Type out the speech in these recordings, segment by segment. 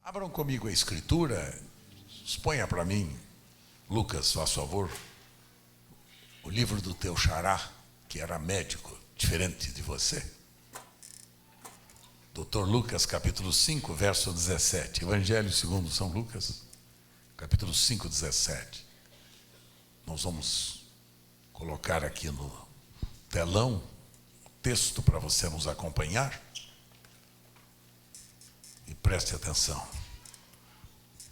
Abram comigo a Escritura, exponha para mim, Lucas, faz favor, o livro do teu xará, que era médico, diferente de você. Dr. Lucas, capítulo 5, verso 17. Evangelho segundo São Lucas, capítulo 5, 17. Nós vamos colocar aqui no telão o texto para você nos acompanhar. E preste atenção.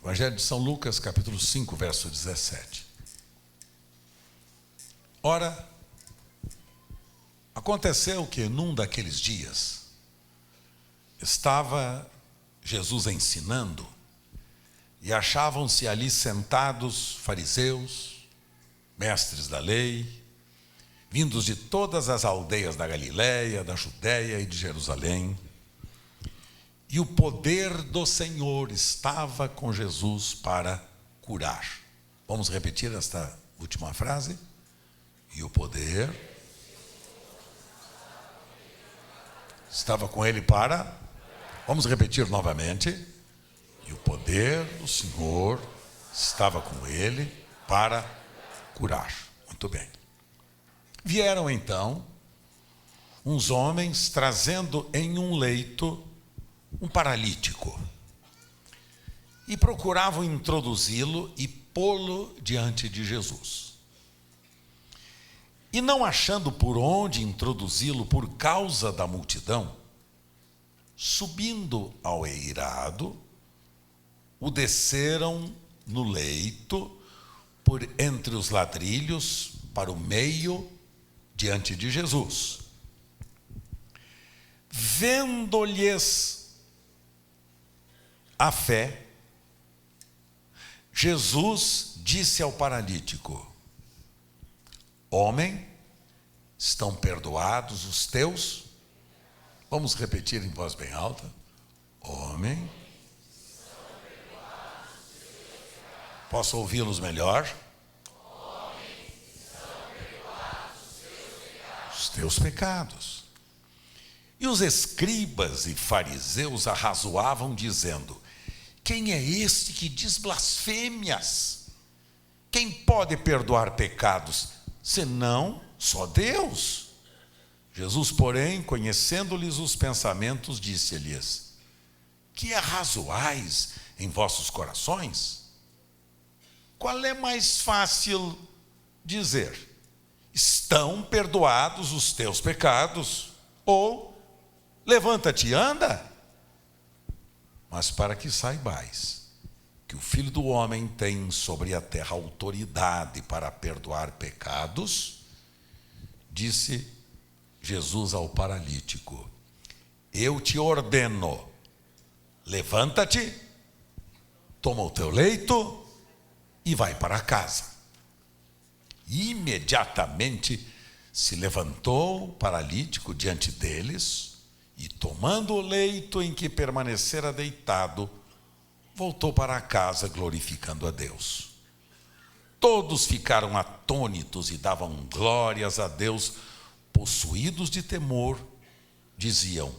Evangelho de São Lucas, capítulo 5, verso 17. Ora, aconteceu que num daqueles dias estava Jesus ensinando e achavam-se ali sentados fariseus, mestres da lei, vindos de todas as aldeias da Galiléia, da Judéia e de Jerusalém. E o poder do Senhor estava com Jesus para curar. Vamos repetir esta última frase? E o poder estava com ele para... Vamos repetir novamente. E o poder do Senhor estava com ele para curar. Muito bem. Vieram então uns homens trazendo em um leito um paralítico, e procuravam introduzi-lo e pô-lo diante de Jesus. E não achando por onde introduzi-lo por causa da multidão, subindo ao eirado, o desceram no leito, por entre os ladrilhos, para o meio, diante de Jesus. Vendo-lhes a fé, Jesus disse ao paralítico: homem, estão perdoados os teus... Vamos repetir em voz bem alta. Homem, posso ouvi-los melhor? Os teus pecados. E os escribas e fariseus arrazoavam, dizendo: quem é este que diz blasfêmias? Quem pode perdoar pecados, senão só Deus? Jesus, porém, conhecendo-lhes os pensamentos, disse-lhes: que arrazoais em vossos corações? Qual é mais fácil dizer: estão perdoados os teus pecados? Ou levanta-te e anda? Mas para que saibais que o Filho do Homem tem sobre a terra autoridade para perdoar pecados, disse Jesus ao paralítico: eu te ordeno, levanta-te, toma o teu leito e vai para casa. E imediatamente se levantou o paralítico diante deles, e tomando o leito em que permanecera deitado, voltou para casa glorificando a Deus. Todos ficaram atônitos e davam glórias a Deus, possuídos de temor, diziam: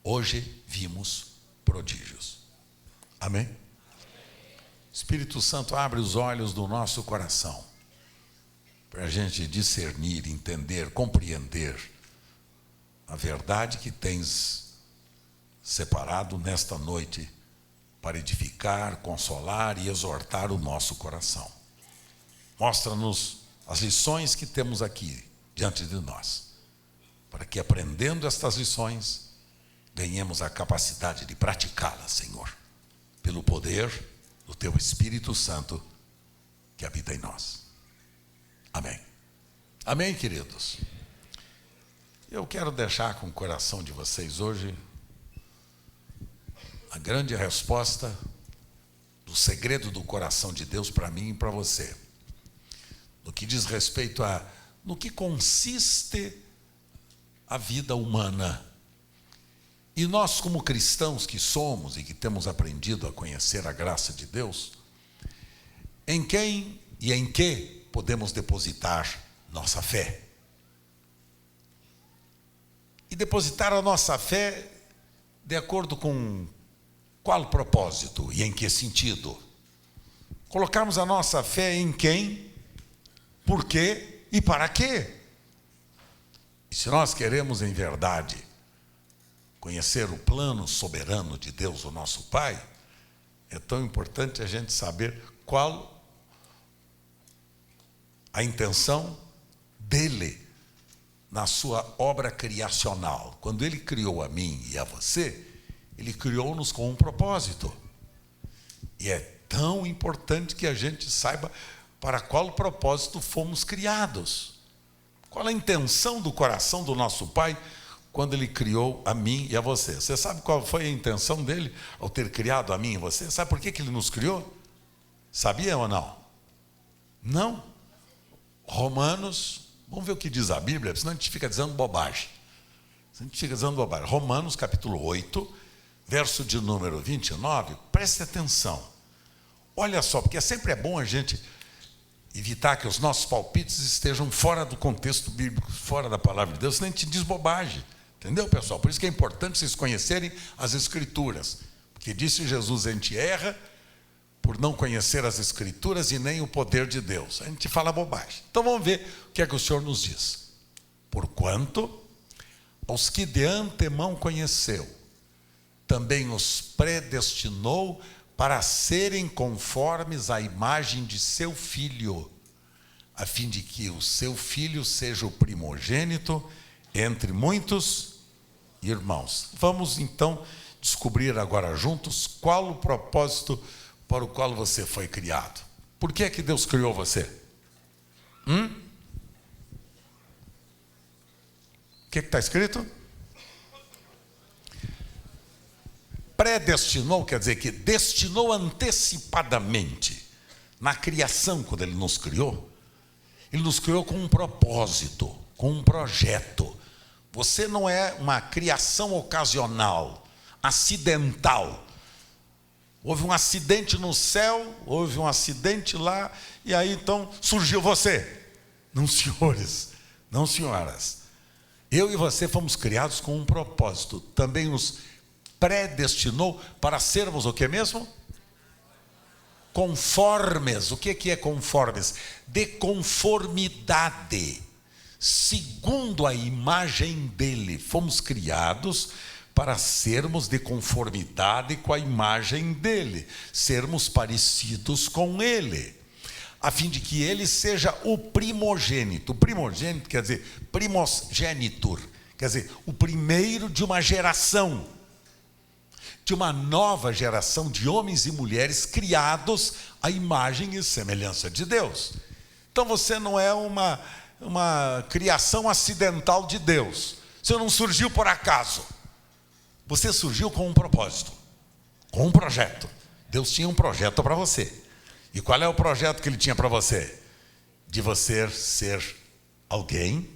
hoje vimos prodígios. Amém? Espírito Santo, abre os olhos do nosso coração, para a gente discernir, entender, compreender a verdade que tens separado nesta noite para edificar, consolar e exortar o nosso coração. Mostra-nos as lições que temos aqui diante de nós, para que, aprendendo estas lições, ganhemos a capacidade de praticá-las, Senhor, pelo poder do Teu Espírito Santo que habita em nós. Amém. Amém, queridos? Eu quero deixar com o coração de vocês hoje a grande resposta do segredo do coração de Deus para mim e para você, no que diz respeito a no que consiste a vida humana. E nós, como cristãos que somos e que temos aprendido a conhecer a graça de Deus, em quem e em que podemos depositar nossa fé? E depositar a nossa fé de acordo com Qual o propósito e em que sentido? Colocarmos a nossa fé em quem, por quê e para quê? E se nós queremos em verdade conhecer o plano soberano de Deus, o nosso Pai, é tão importante a gente saber qual a intenção dele na sua obra criacional. Quando ele criou a mim e a você, ele criou-nos com um propósito. E é tão importante que a gente saiba para qual propósito fomos criados. Qual a intenção do coração do nosso Pai quando ele criou a mim e a você? Você sabe qual foi a intenção dele ao ter criado a mim e você? Sabe por que ele nos criou? Sabia ou não? Não. Romanos, vamos ver o que diz a Bíblia, senão a gente fica dizendo bobagem. Romanos capítulo 8, verso de número 29, preste atenção. Olha só, porque sempre é bom a gente evitar que os nossos palpites estejam fora do contexto bíblico, fora da palavra de Deus, senão a gente diz bobagem. Entendeu, pessoal? Por isso que é importante vocês conhecerem as Escrituras. Porque disse Jesus, a gente erra por não conhecer as Escrituras e nem o poder de Deus. A gente fala bobagem. Então vamos ver o que é que o Senhor nos diz. Porquanto, aos que de antemão conheceu, também os predestinou para serem conformes à imagem de seu Filho, a fim de que o seu Filho seja o primogênito entre muitos irmãos. Vamos então descobrir agora juntos qual o propósito para o qual você foi criado. Por que é que Deus criou você? O que está escrito? Predestinou, quer dizer que destinou antecipadamente na criação, quando ele nos criou com um propósito, com um projeto. Você não é uma criação ocasional, acidental. Houve um acidente no céu, houve um acidente lá, e aí então surgiu você. Não, senhores, não, senhoras. Eu e você fomos criados com um propósito. Também nos predestinou para sermos o que mesmo? Conformes. O que é conformes? De conformidade, segundo a imagem dele. Fomos criados para sermos de conformidade com a imagem dele, sermos parecidos com ele, a fim de que ele seja o primogênito. Primogênito quer dizer primogenitor, quer dizer o primeiro de uma geração, de uma nova geração de homens e mulheres criados à imagem e semelhança de Deus. Então você não é uma criação acidental de Deus. Você não surgiu por acaso. Você surgiu com um propósito, com um projeto. Deus tinha um projeto para você. E qual é o projeto que ele tinha para você? De você ser alguém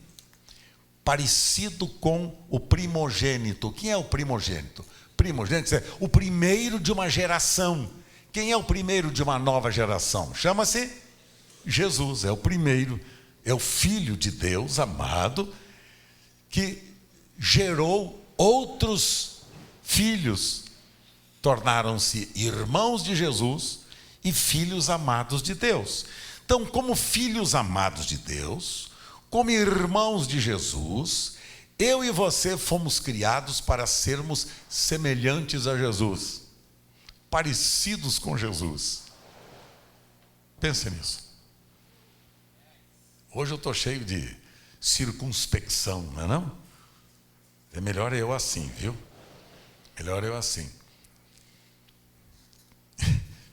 parecido com o primogênito. Quem é o primogênito? Primogênito é o primeiro de uma geração. Quem é o primeiro de uma nova geração? Chama-se Jesus. É o primeiro, é o Filho de Deus amado, que gerou outros filhos, tornaram-se irmãos de Jesus e filhos amados de Deus. Então, como filhos amados de Deus, como irmãos de Jesus, eu e você fomos criados para sermos semelhantes a Jesus, parecidos com Jesus. Pense nisso. Hoje eu estou cheio de circunspecção, não é não? É melhor eu assim, viu? Melhor eu assim.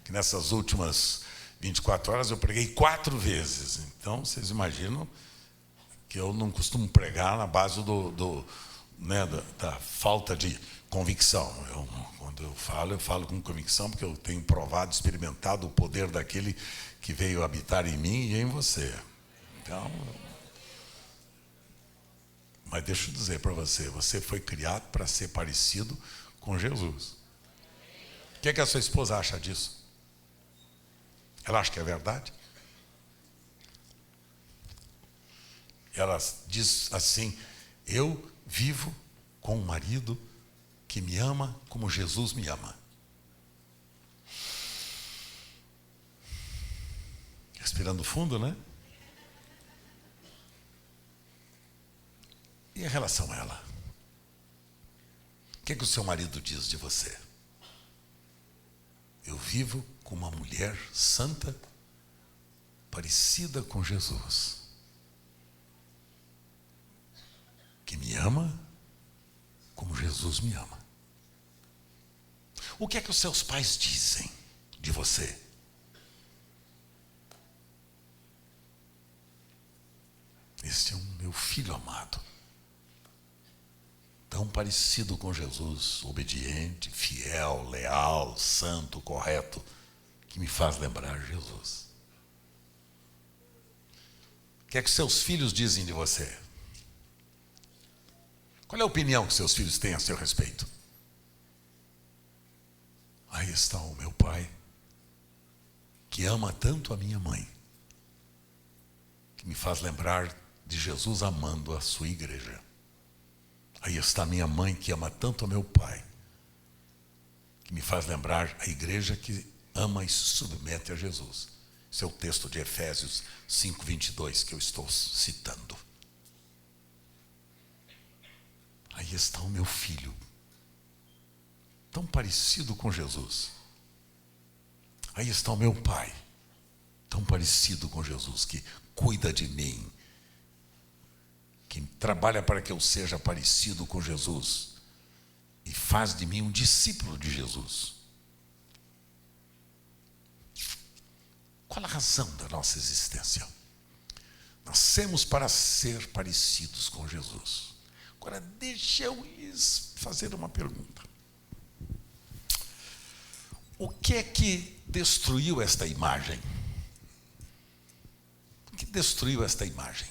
Que nessas últimas 24 horas eu preguei 4 vezes. Então, vocês imaginam que eu não costumo pregar na base da falta de convicção. Quando eu falo com convicção, porque eu tenho provado, experimentado o poder daquele que veio habitar em mim e em você. Então, mas deixa eu dizer para você, você foi criado para ser parecido com Jesus. O que é que a sua esposa acha disso? Ela acha que é verdade? Ela diz assim: eu vivo com um marido que me ama como Jesus me ama. respirando fundo, né? E em relação a ela? O que o seu marido diz de você? Eu vivo com uma mulher santa, parecida com Jesus, que me ama como Jesus me ama. O que os seus pais dizem de você? Este é o meu filho amado, tão parecido com Jesus, obediente, fiel, leal, santo, correto, que me faz lembrar Jesus. O que os seus filhos dizem de você? Qual é a opinião que seus filhos têm a seu respeito? Aí está o meu pai, que ama tanto a minha mãe, que me faz lembrar de Jesus amando a sua igreja. Aí está minha mãe, que ama tanto a meu pai, que me faz lembrar a igreja que ama e se submete a Jesus. Esse é o texto de Efésios 5:22 que eu estou citando. Aí está o meu filho, tão parecido com Jesus. Aí está o meu pai, tão parecido com Jesus, que cuida de mim, que trabalha para que eu seja parecido com Jesus e faz de mim um discípulo de Jesus. Qual a razão da nossa existência? Nascemos para ser parecidos com Jesus. Agora, deixa eu lhes fazer uma pergunta. O que é que destruiu esta imagem? O que destruiu esta imagem?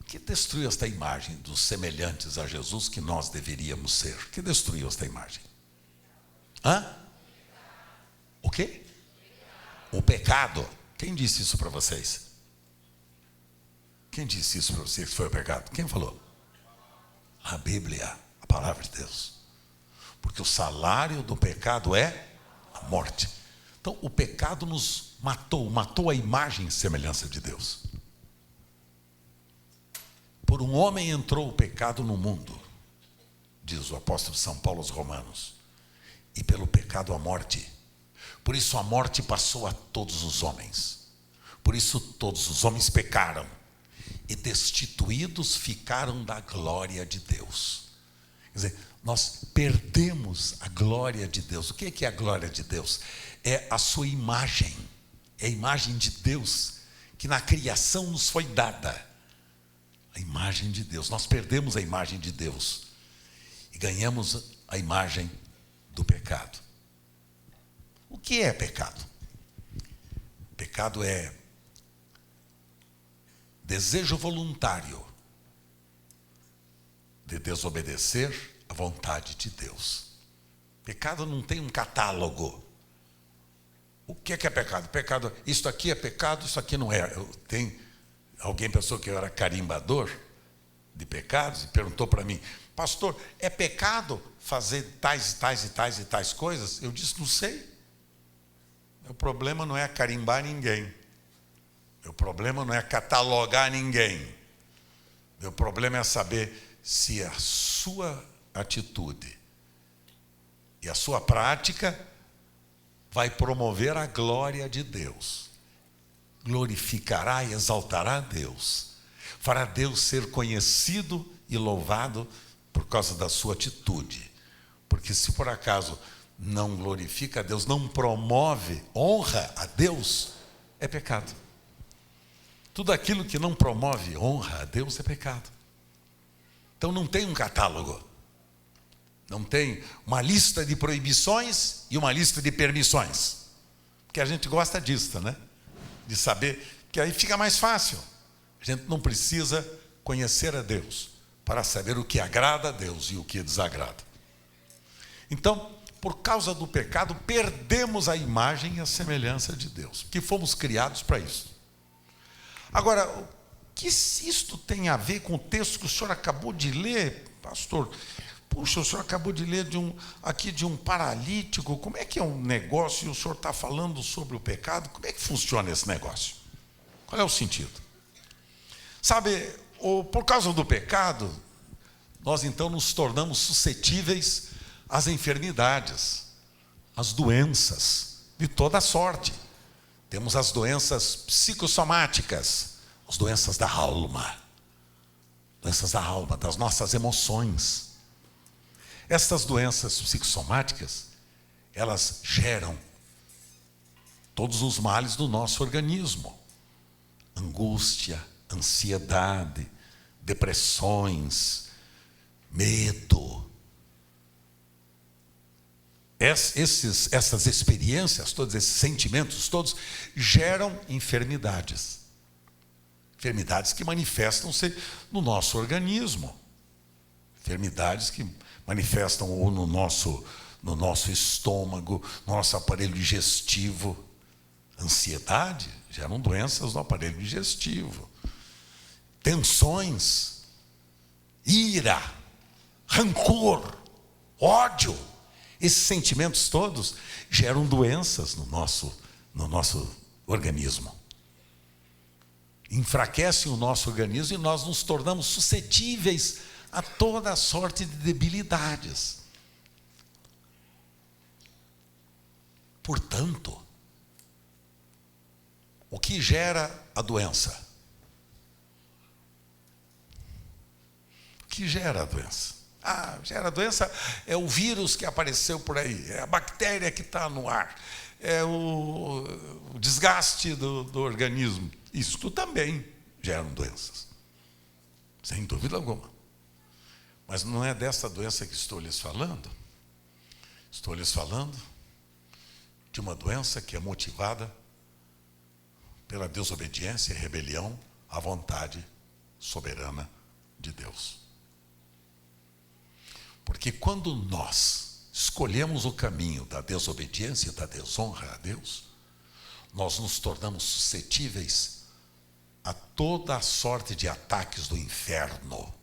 O que destruiu esta imagem dos semelhantes a Jesus que nós deveríamos ser? O que destruiu esta imagem? O quê? O pecado. Quem disse isso para vocês? Quem disse isso para vocês que foi o pecado? Quem falou? A Bíblia, a palavra de Deus. Porque o salário do pecado é a morte. Então, o pecado nos matou a imagem e semelhança de Deus. Por um homem entrou o pecado no mundo, diz o apóstolo São Paulo aos Romanos, e pelo pecado a morte. Por isso a morte passou a todos os homens. Por isso todos os homens pecaram e destituídos ficaram da glória de Deus. Quer dizer, nós perdemos a glória de Deus. O que é a glória de Deus? É a sua imagem. É a imagem de Deus que na criação nos foi dada. A imagem de Deus. Nós perdemos a imagem de Deus e ganhamos a imagem do pecado. O que é pecado? Pecado é desejo voluntário de desobedecer à vontade de Deus. Pecado não tem um catálogo. O que é pecado? Pecado, isto aqui é pecado, isso aqui não é. Alguém pensou que eu era carimbador de pecados e perguntou para mim: pastor, é pecado fazer tais e tais e tais e tais coisas? Eu disse: não sei. Meu problema não é carimbar ninguém. Meu problema não é catalogar ninguém. Meu problema é saber se a sua atitude e a sua prática vai promover a glória de Deus. Glorificará e exaltará a Deus. Fará Deus ser conhecido e louvado por causa da sua atitude. Porque se por acaso não glorifica a Deus, não promove honra a Deus, é pecado. Tudo aquilo que não promove honra a Deus é pecado. Então não tem um catálogo. Não tem uma lista de proibições e uma lista de permissões. Porque a gente gosta disso, né? De saber, que aí fica mais fácil. A gente não precisa conhecer a Deus para saber o que agrada a Deus e o que desagrada. Então, por causa do pecado, perdemos a imagem e a semelhança de Deus, porque fomos criados para isso. Agora, o que isto tem a ver com o texto que o senhor acabou de ler, pastor? puxa, o senhor acabou de ler aqui de um paralítico, como é que é um negócio e o senhor está falando sobre o pecado? Como é que funciona esse negócio? Qual é o sentido? Sabe, por causa do pecado, nós então nos tornamos suscetíveis às enfermidades, às doenças de toda sorte. Temos as doenças psicossomáticas, as doenças da alma, das nossas emoções. Estas doenças psicossomáticas, elas geram todos os males do nosso organismo. Angústia, ansiedade, depressões, medo. Essas experiências, todos esses sentimentos, todos geram enfermidades. Enfermidades que manifestam-se no nosso organismo. Enfermidades que manifestam ou no nosso estômago, no nosso aparelho digestivo. Ansiedade geram doenças no aparelho digestivo. Tensões, ira, rancor, ódio. Esses sentimentos todos geram doenças no nosso organismo. Enfraquecem o nosso organismo e nós nos tornamos suscetíveis a toda a sorte de debilidades. Portanto, o que gera a doença? O que gera a doença? Gera a doença é o vírus que apareceu por aí, é a bactéria que está no ar, é o desgaste do organismo. Isto também gera doenças, sem dúvida alguma. Mas não é dessa doença que estou lhes falando. Estou lhes falando de uma doença que é motivada pela desobediência e rebelião à vontade soberana de Deus. Porque quando nós escolhemos o caminho da desobediência e da desonra a Deus, nós nos tornamos suscetíveis a toda a sorte de ataques do inferno.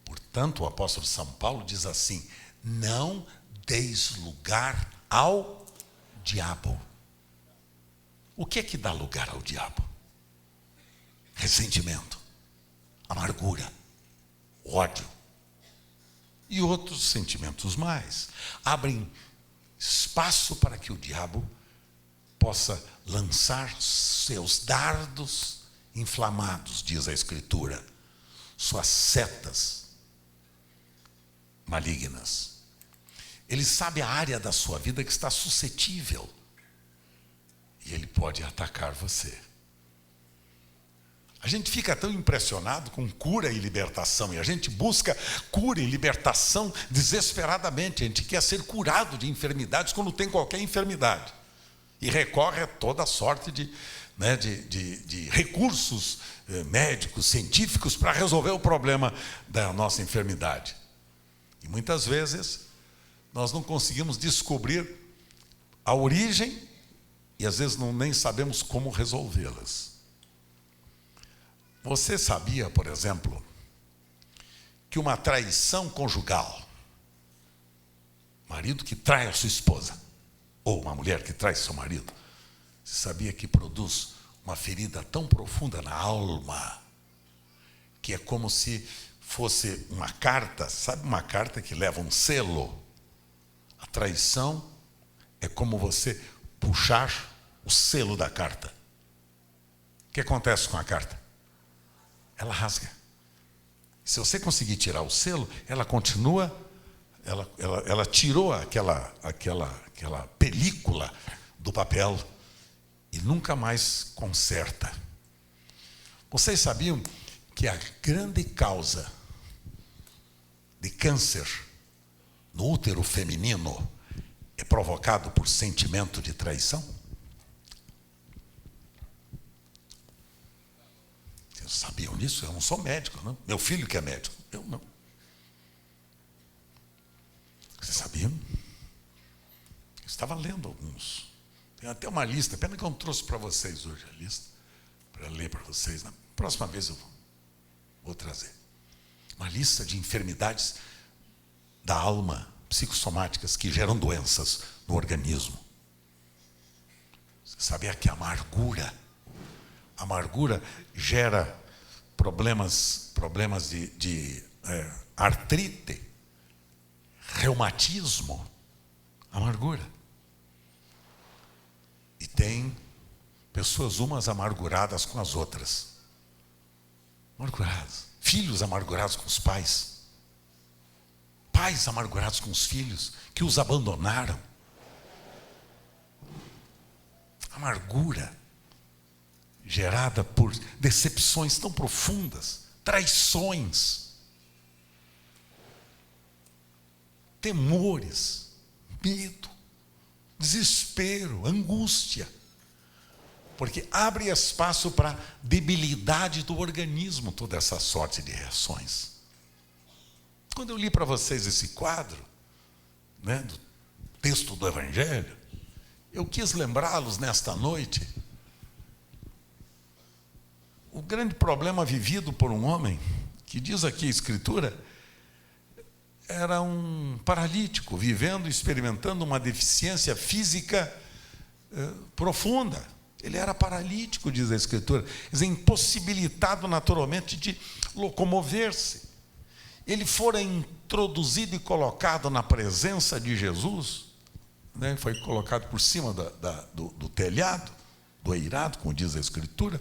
Portanto, o apóstolo São Paulo diz assim: não deis lugar ao diabo. O que é que dá lugar ao diabo? Ressentimento, amargura, ódio e outros sentimentos mais. Abrem espaço para que o diabo possa lançar seus dardos inflamados, diz a Escritura, suas setas malignas. Ele sabe a área da sua vida que está suscetível e ele pode atacar você. A gente fica tão impressionado com cura e libertação, e a gente busca cura e libertação desesperadamente. A gente quer ser curado de enfermidades quando tem qualquer enfermidade, e recorre a toda sorte de recursos médicos, científicos, para resolver o problema da nossa enfermidade. E muitas vezes nós não conseguimos descobrir a origem e às vezes nem sabemos como resolvê-las. Você sabia, por exemplo, que uma traição conjugal, marido que trai a sua esposa, ou uma mulher que trai seu marido, você sabia que produz uma ferida tão profunda na alma, que é como se fosse uma carta, sabe uma carta que leva um selo? A traição é como você puxar o selo da carta. O que acontece com a carta? Ela rasga. Se você conseguir tirar o selo, ela continua, ela tirou aquela película do papel e nunca mais conserta. Vocês sabiam que a grande causa de câncer no útero feminino é provocado por sentimento de traição? Vocês sabiam disso? Eu não sou médico, não. Meu filho que é médico, eu não. Vocês sabiam? Eu estava lendo alguns. Tem até uma lista, pena que eu não trouxe para vocês hoje a lista, para ler para vocês. Na próxima vez eu vou trazer. uma lista de enfermidades da alma, psicossomáticas, que geram doenças no organismo. Você sabia que a amargura gera problemas de artrite, reumatismo, amargura. E tem pessoas umas amarguradas com as outras. Amarguradas. Filhos amargurados com os pais. Pais amargurados com os filhos que os abandonaram. Amargura gerada por decepções tão profundas, traições, temores, medo, desespero, angústia, porque abre espaço para debilidade do organismo, toda essa sorte de reações. Quando eu li para vocês esse quadro, do texto do Evangelho, eu quis lembrá-los nesta noite o grande problema vivido por um homem, que diz aqui a Escritura, era um paralítico, vivendo e experimentando uma deficiência física profunda. Ele era paralítico, diz a Escritura, impossibilitado naturalmente de locomover-se. Ele fora introduzido e colocado na presença de Jesus, foi colocado por cima do telhado, do eirado, como diz a Escritura,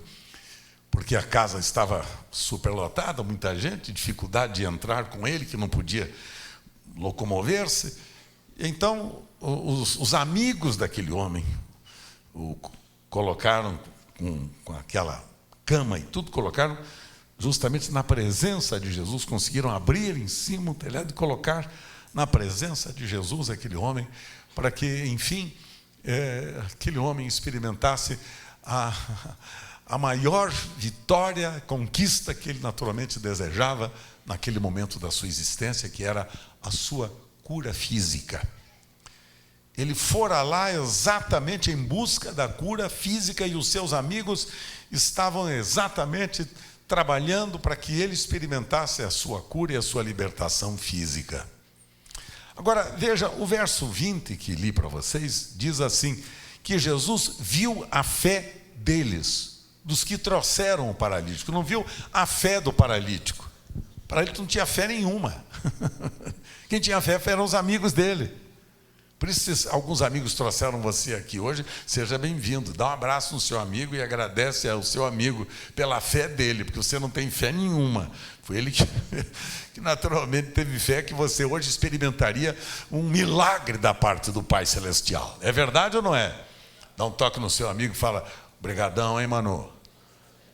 porque a casa estava superlotada, muita gente, dificuldade de entrar com ele, que não podia locomover-se. Então, os amigos daquele homem o colocaram com aquela cama e tudo, colocaram justamente na presença de Jesus, conseguiram abrir em cima o telhado e colocar na presença de Jesus aquele homem, para que, enfim, aquele homem experimentasse a maior vitória, conquista que ele naturalmente desejava naquele momento da sua existência, que era a sua cura física. Ele fora lá exatamente em busca da cura física, e os seus amigos estavam exatamente trabalhando para que ele experimentasse a sua cura e a sua libertação física. Agora, veja, o verso 20 que li para vocês, diz assim, que Jesus viu a fé deles, dos que trouxeram o paralítico. Não viu a fé do paralítico. O paralítico não tinha fé nenhuma. Quem tinha fé eram os amigos dele. Por isso, se alguns amigos trouxeram você aqui hoje, seja bem-vindo. Dá um abraço no seu amigo e agradece ao seu amigo pela fé dele, porque você não tem fé nenhuma. Foi ele que naturalmente teve fé, que você hoje experimentaria um milagre da parte do Pai Celestial. É verdade ou não é? Dá um toque no seu amigo e fala: "Obrigadão, hein, Manu?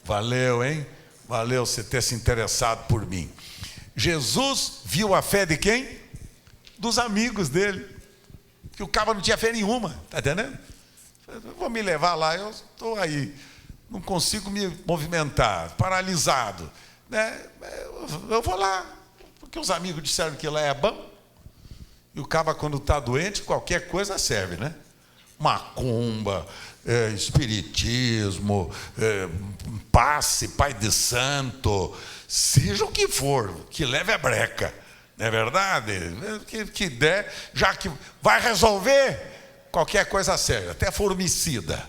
Valeu, hein? Valeu você ter se interessado por mim." Jesus viu a fé de quem? Dos amigos dele. Que o cara não tinha fé nenhuma, está entendendo? Eu vou me levar lá, eu estou aí, não consigo me movimentar, paralisado. Eu vou lá, porque os amigos disseram que lá é bom. E o cara, quando está doente, qualquer coisa serve, né? Macumba, espiritismo, passe, pai de santo, seja o que for, que leve a breca. Não é verdade? Que der, já que vai resolver, qualquer coisa serve, até formicida.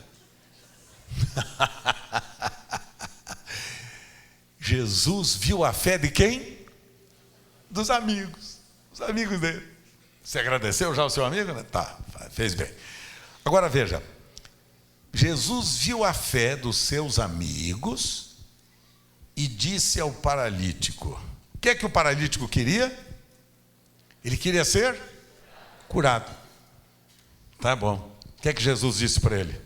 Jesus viu a fé de quem? Dos amigos. Os amigos dele. Você agradeceu já o seu amigo? Né? Tá, fez bem. Agora veja, Jesus viu a fé dos seus amigos e disse ao paralítico: o que é que o paralítico queria? Ele queria ser curado. Tá bom. O que é que Jesus disse para ele?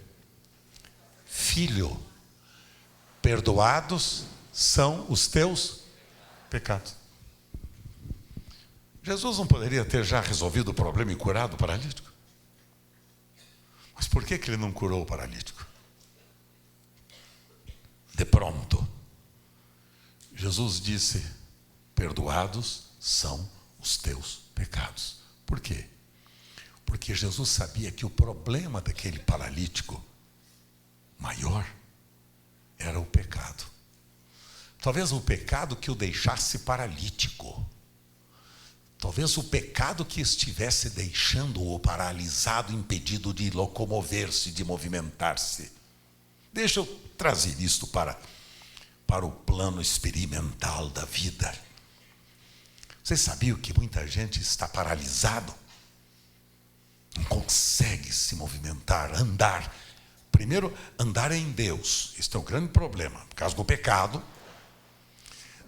Filho, perdoados são os teus pecados. Jesus não poderia ter já resolvido o problema e curado o paralítico? Mas por que ele não curou o paralítico? De pronto, Jesus disse: perdoados são os teus pecados. Por quê? Porque Jesus sabia que o problema daquele paralítico maior era o pecado. Talvez o pecado que o deixasse paralítico. Talvez o pecado que estivesse deixando-o paralisado, impedido de locomover-se, de movimentar-se. Deixa eu trazer isto para o plano experimental da vida. Vocês sabiam que muita gente está paralisado? Não consegue se movimentar, andar. Primeiro, andar em Deus. Este é o grande problema, por causa do pecado.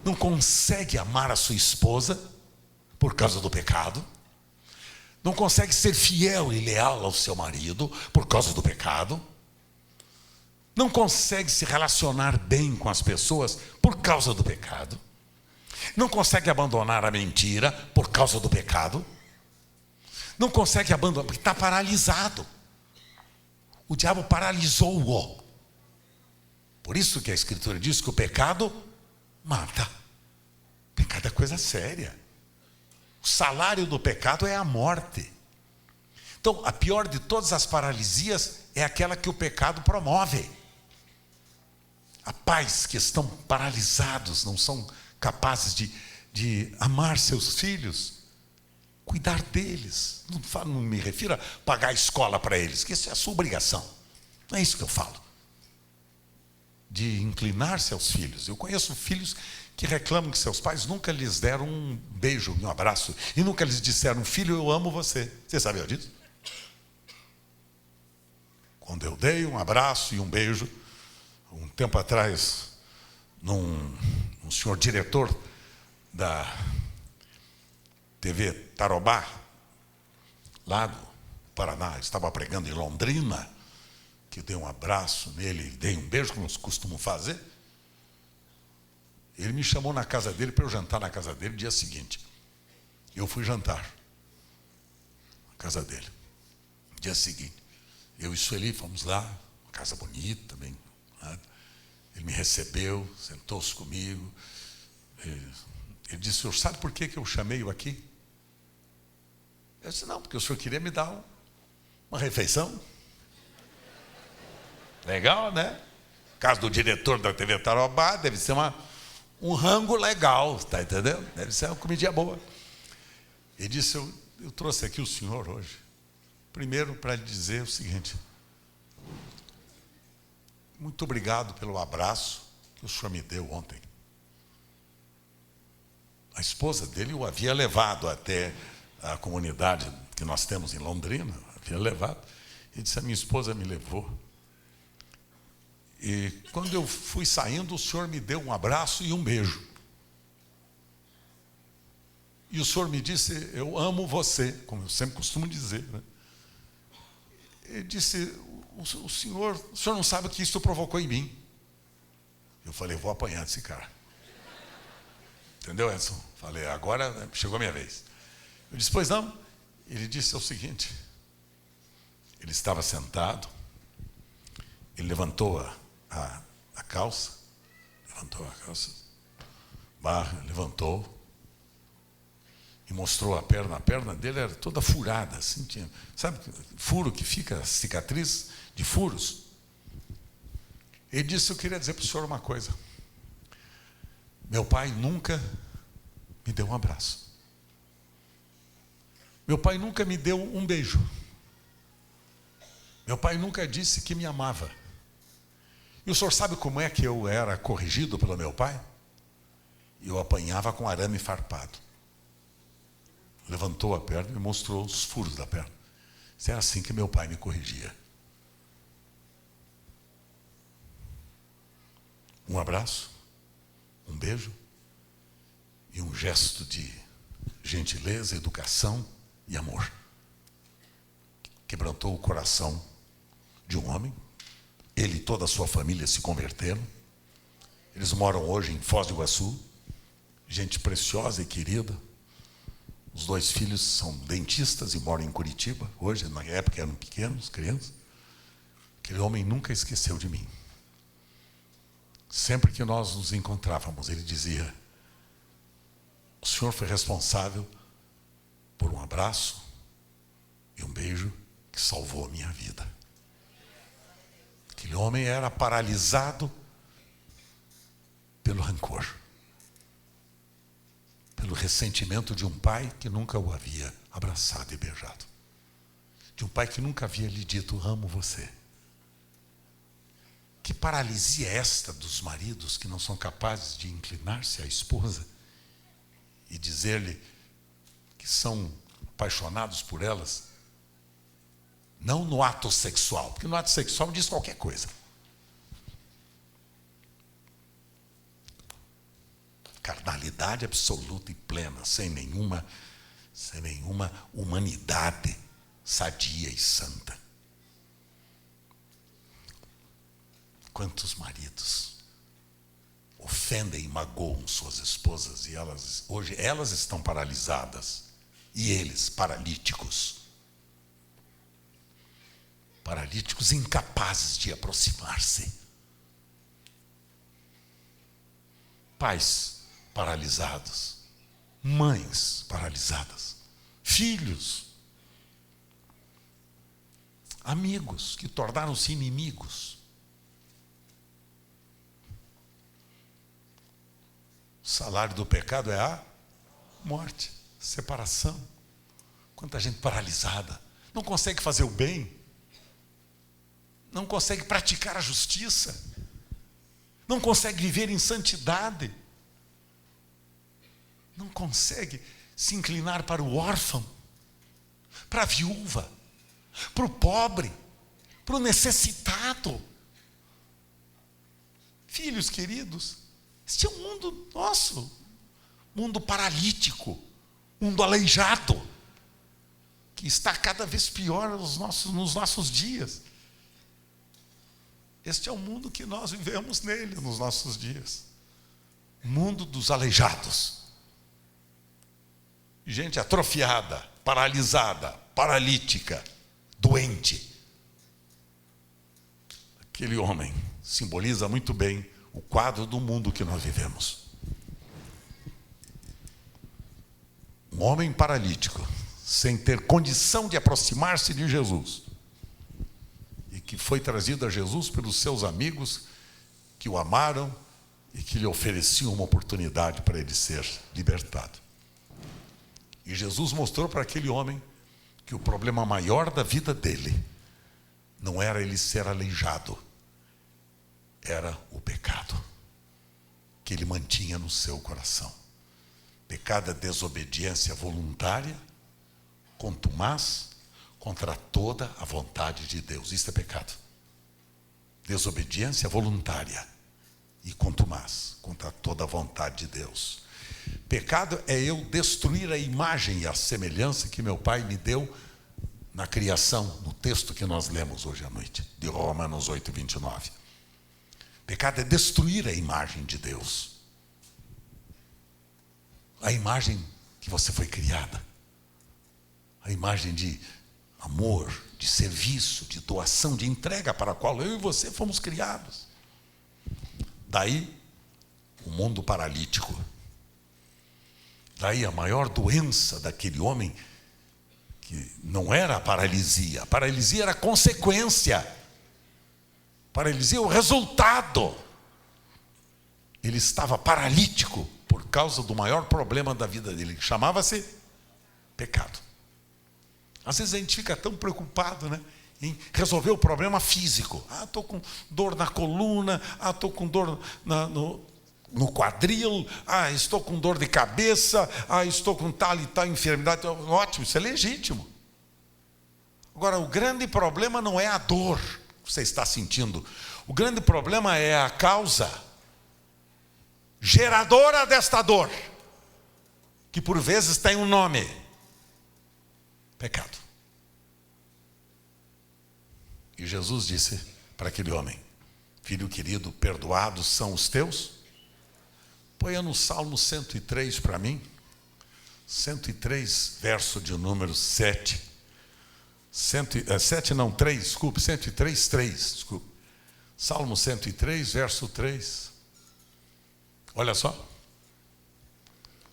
Não consegue amar a sua esposa, por causa do pecado. Não consegue ser fiel e leal ao seu marido, por causa do pecado. Não consegue se relacionar bem com as pessoas, por causa do pecado. Não consegue abandonar a mentira, por causa do pecado. Não consegue abandonar, porque está paralisado. O diabo paralisou-o. Por isso que a Escritura diz que o pecado mata. O pecado é coisa séria. O salário do pecado é a morte. Então, a pior de todas as paralisias é aquela que o pecado promove. Há pais que estão paralisados, não são capazes de amar seus filhos, cuidar deles. Não me refiro a pagar a escola para eles, que isso é a sua obrigação. Não é isso que eu falo. De inclinar-se aos filhos. Eu conheço filhos que reclamam que seus pais nunca lhes deram um beijo, um abraço, e nunca lhes disseram: filho, eu amo você. Você sabia disso? Quando eu dei um abraço e um beijo, um tempo atrás, um senhor diretor da TV Tarobá, lá do Paraná, estava pregando em Londrina, que eu dei um abraço nele, dei um beijo, como nós costumamos fazer. Ele me chamou na casa dele para eu jantar na casa dele no dia seguinte. Eu fui jantar na casa dele. No dia seguinte, eu e Sueli fomos lá, uma casa bonita também. Né? Ele me recebeu, sentou-se comigo. Ele disse: o senhor sabe por que eu chamei-o aqui? Eu disse: não, porque o senhor queria me dar uma refeição. Legal, né? Caso do diretor da TV Tarobá, deve ser um rango legal, está entendendo? Deve ser uma comidinha boa. Ele disse: eu trouxe aqui o senhor hoje, primeiro para lhe dizer o seguinte: muito obrigado pelo abraço que o senhor me deu ontem. A esposa dele o havia levado até a comunidade que nós temos em Londrina, havia levado. Ele disse: a minha esposa me levou. E quando eu fui saindo, o senhor me deu um abraço e um beijo. E o senhor me disse: eu amo você, como eu sempre costumo dizer. Né? Ele disse: o senhor não sabe o que isso provocou em mim. Eu falei: vou apanhar desse cara. Entendeu, Edson? Falei: agora chegou a minha vez. Eu disse: pois não. Ele disse o seguinte: ele estava sentado, ele levantou a calça, levantou e mostrou a perna dele era toda furada, assim, tinha, sabe, furo que fica, cicatriz de furos. Ele disse: eu queria dizer para o senhor uma coisa. Meu pai nunca me deu um abraço. Meu pai nunca me deu um beijo. Meu pai nunca disse que me amava. E o senhor sabe como é que eu era corrigido pelo meu pai? Eu apanhava com arame farpado. Levantou a perna e mostrou os furos da perna. Isso era assim que meu pai me corrigia. Um abraço, um beijo e um gesto de gentileza, educação e amor. Quebrantou o coração de um homem. Ele e toda a sua família se converteram. Eles moram hoje em Foz do Iguaçu. Gente preciosa e querida. Os dois filhos são dentistas e moram em Curitiba. Hoje, na época, eram pequenos, crianças. Aquele homem nunca esqueceu de mim. Sempre que nós nos encontrávamos, ele dizia: o senhor foi responsável por um abraço e um beijo que salvou a minha vida. Aquele homem era paralisado pelo rancor, pelo ressentimento de um pai que nunca o havia abraçado e beijado, de um pai que nunca havia lhe dito: amo você. Que paralisia é esta dos maridos que não são capazes de inclinar-se à esposa e dizer-lhe que são apaixonados por elas, não no ato sexual, porque no ato sexual diz qualquer coisa. Carnalidade absoluta e plena, sem nenhuma humanidade sadia e santa. Quantos maridos ofendem e magoam suas esposas e hoje elas estão paralisadas e eles paralíticos incapazes de aproximar-se. Pais paralisados, mães paralisadas, filhos, amigos que tornaram-se inimigos. O salário do pecado é a morte, separação. Quanta gente paralisada, não consegue fazer o bem, não consegue praticar a justiça, não consegue viver em santidade, não consegue se inclinar para o órfão, para a viúva, para o pobre, para o necessitado. Filhos queridos, este é um mundo nosso, mundo paralítico, mundo aleijado, que está cada vez pior nos nossos dias. Este é o mundo que nós vivemos nele nos nossos dias. O mundo dos aleijados. Gente atrofiada, paralisada, paralítica, doente. Aquele homem simboliza muito bem o quadro do mundo que nós vivemos. Um homem paralítico, sem ter condição de aproximar-se de Jesus, e que foi trazido a Jesus pelos seus amigos que o amaram e que lhe ofereciam uma oportunidade para ele ser libertado. E Jesus mostrou para aquele homem que o problema maior da vida dele não era ele ser aleijado, era o pecado que ele mantinha no seu coração. Pecado é desobediência voluntária, contumaz, contra toda a vontade de Deus. Isso é pecado. Desobediência voluntária e contumaz, contra toda a vontade de Deus. Pecado é eu destruir a imagem e a semelhança que meu Pai me deu na criação, no texto que nós lemos hoje à noite, de Romanos 8, 29. Pecado é destruir a imagem de Deus. A imagem que você foi criada. A imagem de amor, de serviço, de doação, de entrega para a qual eu e você fomos criados. Daí, o mundo paralítico. Daí a maior doença daquele homem, que não era a paralisia era a consequência. Paralisia é o resultado. Ele estava paralítico por causa do maior problema da vida dele, que chamava-se pecado. Às vezes a gente fica tão preocupado, né, em resolver o problema físico. Estou com dor na coluna, estou com dor no quadril, estou com dor de cabeça, estou com tal e tal enfermidade. Ótimo, isso é legítimo. Agora, o grande problema não é a dor que você está sentindo. O grande problema é a causa geradora desta dor, que por vezes tem um nome: pecado. E Jesus disse para aquele homem: filho querido, perdoados são os teus. Ponha no Salmo 103 para mim. 103, verso de número 7. 103, 3. Desculpe. Salmo 103, verso 3. Olha só.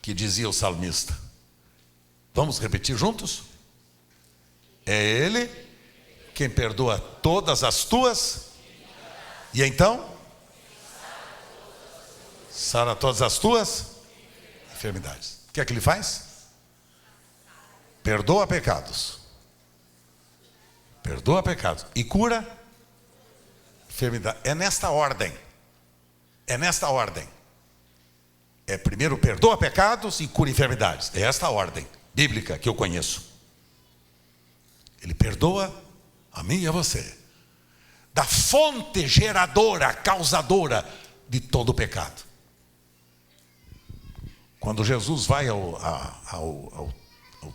Que dizia o salmista. Vamos repetir juntos? É Ele quem perdoa todas as tuas. E então? Sara todas as tuas enfermidades. O que é que ele faz? Perdoa pecados. Perdoa pecados. E cura enfermidade. É nesta ordem. É nesta ordem. É primeiro perdoa pecados e cura enfermidades. É esta a ordem bíblica que eu conheço. Ele perdoa a mim e a você da fonte geradora, causadora de todo o pecado. Quando Jesus vai ao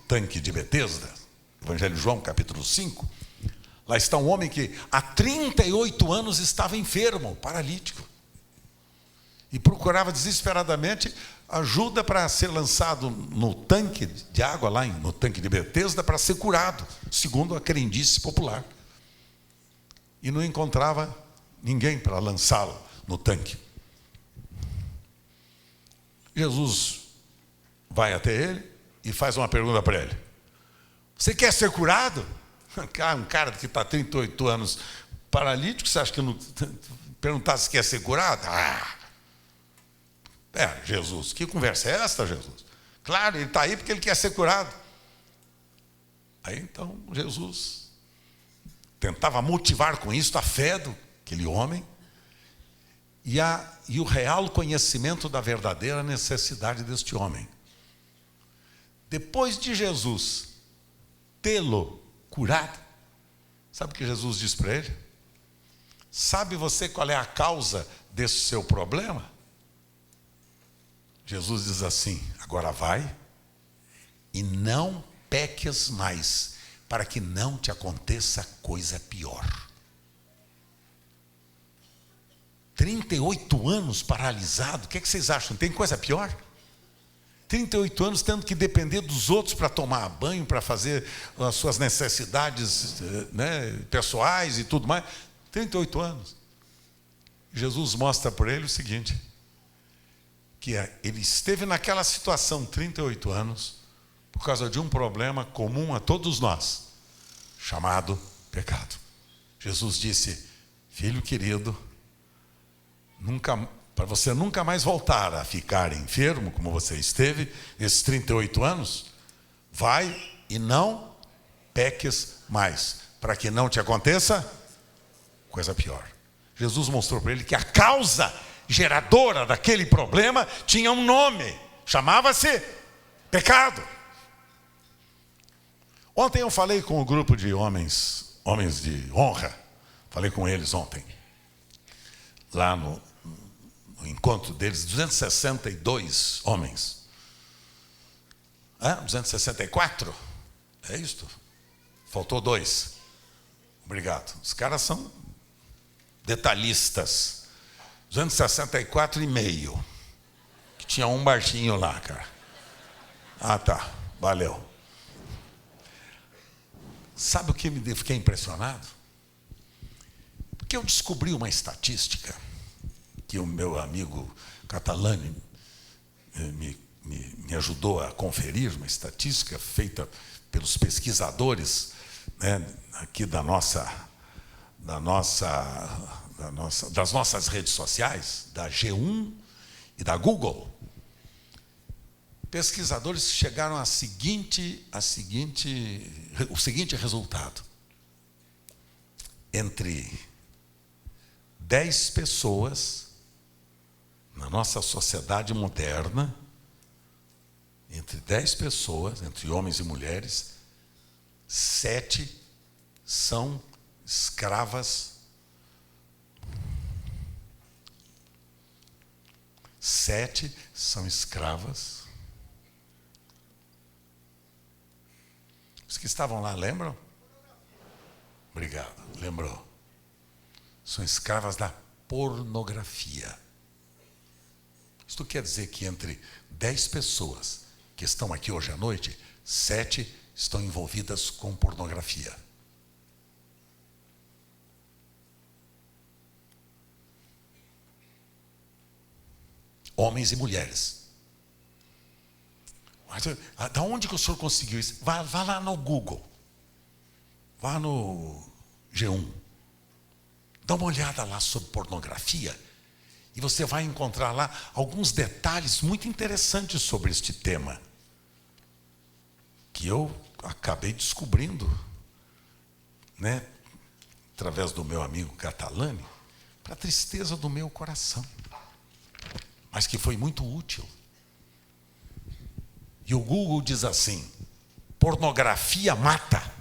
tanque de Betesda, Evangelho de João, capítulo 5, lá está um homem que há 38 anos estava enfermo, paralítico, e procurava desesperadamente ajuda para ser lançado no tanque de água, lá no tanque de Betesda, para ser curado, segundo a crendice popular. E não encontrava ninguém para lançá-lo no tanque. Jesus vai até ele e faz uma pergunta para ele: você quer ser curado? Um cara que está 38 anos paralítico, você acha que não perguntar se quer ser curado? Jesus, que conversa é esta, Jesus? Claro, ele está aí porque ele quer ser curado. Aí então Jesus tentava motivar com isso a fé daquele homem e o real conhecimento da verdadeira necessidade deste homem. Depois de Jesus tê-lo curado, sabe o que Jesus diz para ele? Sabe você qual é a causa desse seu problema? Jesus diz assim: agora vai e não peques mais, para que não te aconteça coisa pior. 38 anos paralisado, o que vocês acham? Tem coisa pior? 38 anos tendo que depender dos outros para tomar banho, para fazer as suas necessidades, pessoais e tudo mais. 38 anos. Jesus mostra para ele o seguinte: que ele esteve naquela situação 38 anos por causa de um problema comum a todos nós, chamado pecado. Jesus disse: filho querido, para você nunca mais voltar a ficar enfermo como você esteve esses 38 anos, vai e não peques mais, para que não te aconteça coisa pior. Jesus mostrou para ele que a causa geradora daquele problema tinha um nome, chamava-se pecado. Ontem eu falei com um grupo de homens de honra, falei com eles ontem, lá no encontro deles, 262 homens. 264? É isto? Faltou 2. Obrigado. Os caras são detalhistas. 264,5. Que tinha um barquinho lá, cara. Tá, valeu. Sabe o que me fiquei impressionado? Porque eu descobri uma estatística que o meu amigo Catalani me ajudou a conferir, uma estatística feita pelos pesquisadores, aqui das nossas redes sociais, da G1 e da Google. Pesquisadores chegaram o seguinte resultado: entre 10 pessoas na nossa sociedade moderna, entre 10 pessoas, entre homens e mulheres, 7 são escravas. 7 são escravas. Os que estavam lá, lembram? Obrigado, lembrou. São escravas da pornografia. Isto quer dizer que entre 10 pessoas que estão aqui hoje à noite, 7 estão envolvidas com pornografia. Homens e mulheres. Mas, da onde que o senhor conseguiu isso? Vá lá no Google. Vá no G1. Dá uma olhada lá sobre pornografia. E você vai encontrar lá alguns detalhes muito interessantes sobre este tema, que eu acabei descobrindo, né, através do meu amigo Catalani, para a tristeza do meu coração, mas que foi muito útil. E o Google diz assim: pornografia mata.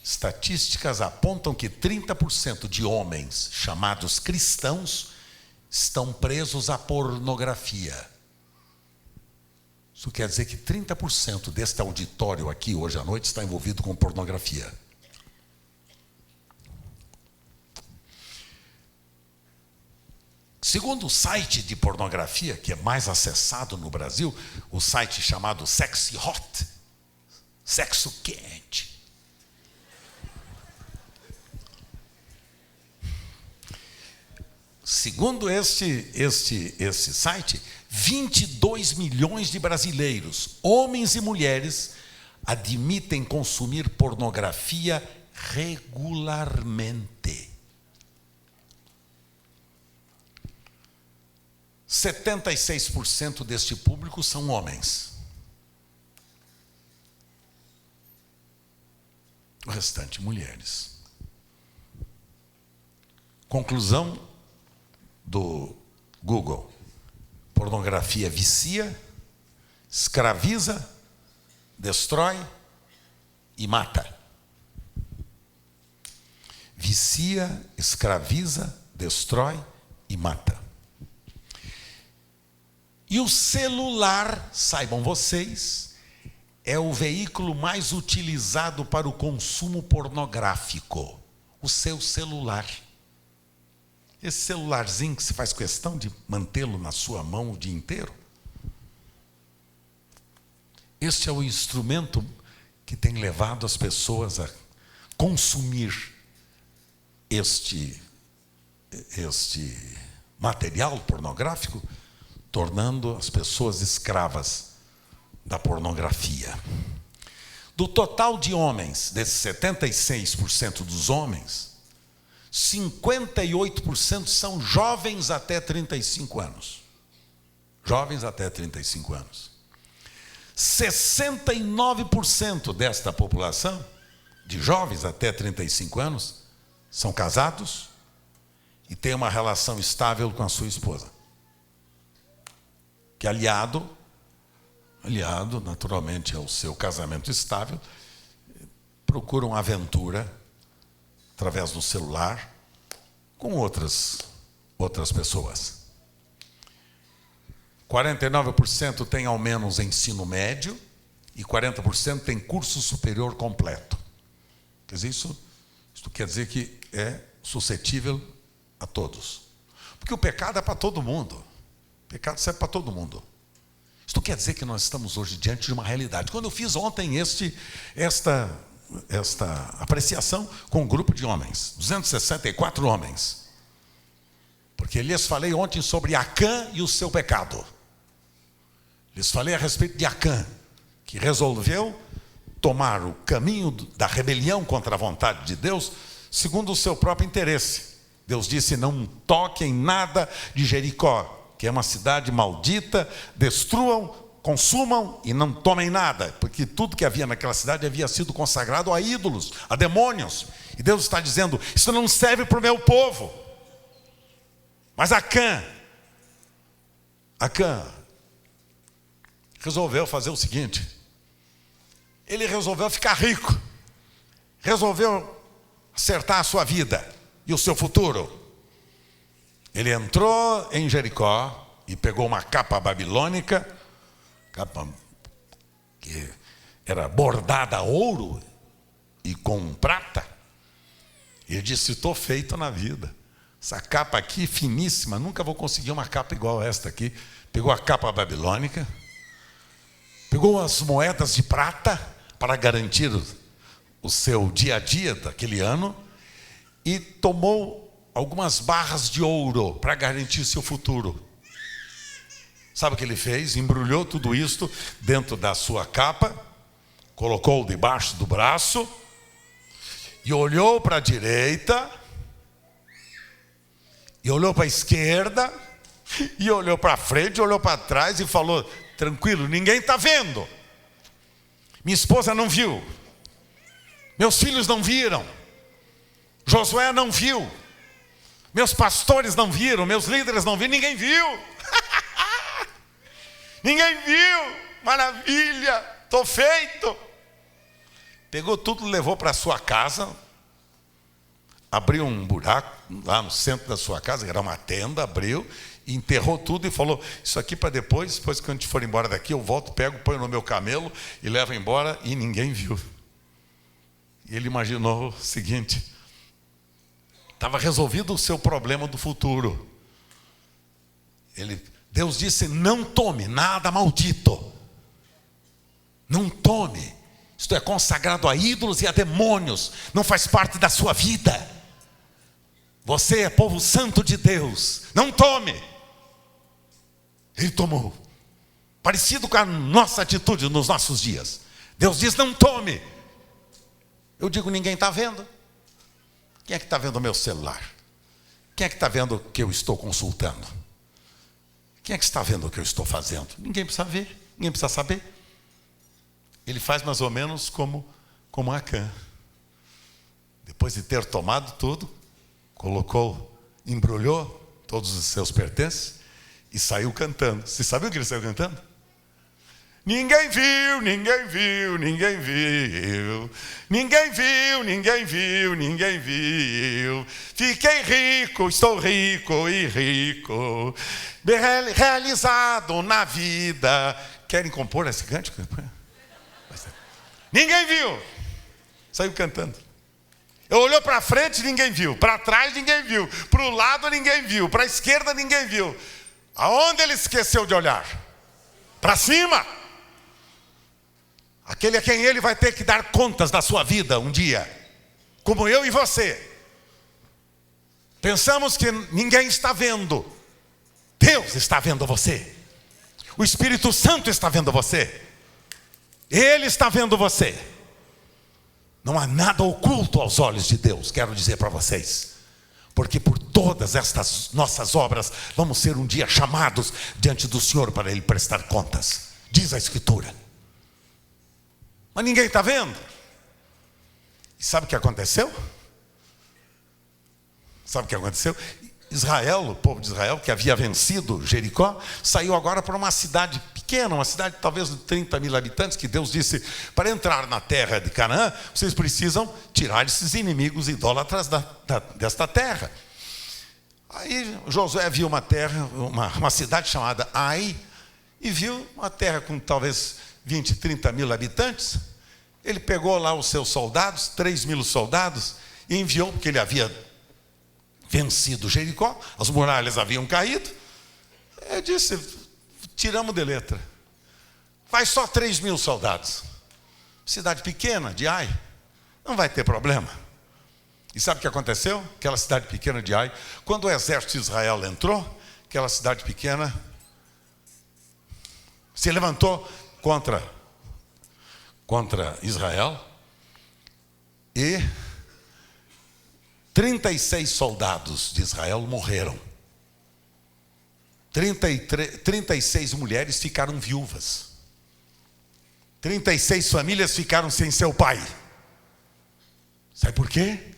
Estatísticas apontam que 30% de homens chamados cristãos estão presos à pornografia. Isso quer dizer que 30% deste auditório aqui hoje à noite está envolvido com pornografia. Segundo o site de pornografia, que é mais acessado no Brasil, o site chamado Sexy Hot, sexo quente. Segundo esse site, 22 milhões de brasileiros, homens e mulheres, admitem consumir pornografia regularmente. 76% deste público são homens. O restante, mulheres. Conclusão do Google: pornografia vicia, escraviza, destrói e mata. Vicia, escraviza, destrói e mata. E o celular, saibam vocês, é o veículo mais utilizado para o consumo pornográfico. O seu celular. Esse celularzinho que você faz questão de mantê-lo na sua mão o dia inteiro. Este é o instrumento que tem levado as pessoas a consumir este material pornográfico, tornando as pessoas escravas da pornografia. Do total de homens, desses 76% dos homens, 58% são jovens até 35 anos. Jovens até 35 anos. 69% desta população, de jovens até 35 anos, são casados e têm uma relação estável com a sua esposa. Que aliado naturalmente ao seu casamento estável, procuram aventura através do celular com outras pessoas. 49% tem ao menos ensino médio e 40% tem curso superior completo. Quer dizer, isso quer dizer que é suscetível a todos. Porque o pecado é para todo mundo. O pecado serve para todo mundo. Isto quer dizer que nós estamos hoje diante de uma realidade. Quando eu fiz ontem esta apreciação com um grupo de homens, 264 homens, porque lhes falei ontem sobre Acã e o seu pecado. Lhes falei a respeito de Acã, que resolveu tomar o caminho da rebelião contra a vontade de Deus, segundo o seu próprio interesse. Deus disse: não toquem nada de Jericó, que é uma cidade maldita, destruam, consumam e não tomem nada, porque tudo que havia naquela cidade havia sido consagrado a ídolos, a demônios. E Deus está dizendo: isso não serve para o meu povo. Mas Acã resolveu fazer o seguinte: ele resolveu ficar rico, resolveu acertar a sua vida e o seu futuro. Ele entrou em Jericó e pegou uma capa babilônica, capa que era bordada a ouro e com prata. Ele disse: estou feito na vida. Essa capa aqui, finíssima, nunca vou conseguir uma capa igual a esta aqui. Pegou a capa babilônica, pegou as moedas de prata para garantir o seu dia a dia daquele ano e tomou algumas barras de ouro para garantir seu futuro. Sabe o que ele fez? Embrulhou tudo isto dentro da sua capa, colocou debaixo do braço e olhou para a direita E olhou para a esquerda, e olhou para frente, olhou para trás e falou: tranquilo, ninguém está vendo. Minha esposa não viu. Meus filhos não viram. Josué não viu. Meus pastores não viram. Meus líderes não viram. Ninguém viu. Ninguém viu. Maravilha. Estou feito. Pegou tudo, levou para a sua casa. Abriu um buraco lá no centro da sua casa, era uma tenda, abriu, enterrou tudo e falou: isso aqui para depois que a gente for embora daqui, eu volto, pego, ponho no meu camelo e levo embora. E ninguém viu. E ele imaginou o seguinte: estava resolvido o seu problema do futuro. Deus disse: não tome nada maldito. Não tome. Isto é consagrado a ídolos e a demônios. Não faz parte da sua vida. Você é povo santo de Deus. Não tome. Ele tomou. Parecido com a nossa atitude nos nossos dias. Deus diz: não tome. Eu digo: ninguém está vendo. Quem é que está vendo o meu celular? Quem é que está vendo o que eu estou consultando? Quem é que está vendo o que eu estou fazendo? Ninguém precisa ver. Ninguém precisa saber. Ele faz mais ou menos como Acã. Depois de ter tomado tudo, colocou, embrulhou todos os seus pertences e saiu cantando. Você sabia o que ele saiu cantando? Ninguém viu, ninguém viu, ninguém viu. Ninguém viu, ninguém viu, ninguém viu. Fiquei rico, estou rico e rico. Realizado na vida. Querem compor esse cântico? Ninguém viu. Saiu cantando. Olhou para frente, ninguém viu. Para trás, ninguém viu. Para o lado, ninguém viu. Para a esquerda, ninguém viu. Aonde ele esqueceu de olhar? Para cima. Aquele a quem ele vai ter que dar contas da sua vida um dia. Como eu e você. Pensamos que ninguém está vendo. Deus está vendo você. O Espírito Santo está vendo você. Ele está vendo você. Não há nada oculto aos olhos de Deus, quero dizer para vocês. Porque por todas estas nossas obras vamos ser um dia chamados diante do Senhor para Ele prestar contas. Diz a Escritura. Mas ninguém está vendo. E sabe o que aconteceu? Sabe o que aconteceu? Israel, o povo de Israel, que havia vencido Jericó, saiu agora para uma cidade pequena, uma cidade talvez de 30 mil habitantes, que Deus disse: para entrar na terra de Canaã, vocês precisam tirar esses inimigos idólatras desta terra. Aí Josué viu uma terra, uma cidade chamada Ai, e viu uma terra com talvez 20, 30 mil habitantes. Ele pegou lá os seus soldados, 3.000 soldados, e enviou, porque ele havia vencido Jericó, as muralhas haviam caído. Ele disse: tiramos de letra. Vai só 3.000 soldados. Cidade pequena de Ai, não vai ter problema. E sabe o que aconteceu? Aquela cidade pequena de Ai, quando o exército de Israel entrou, aquela cidade pequena se levantou contra Israel e 36 soldados de Israel morreram. 36 mulheres ficaram viúvas. 36 famílias ficaram sem seu pai. Sabe por quê?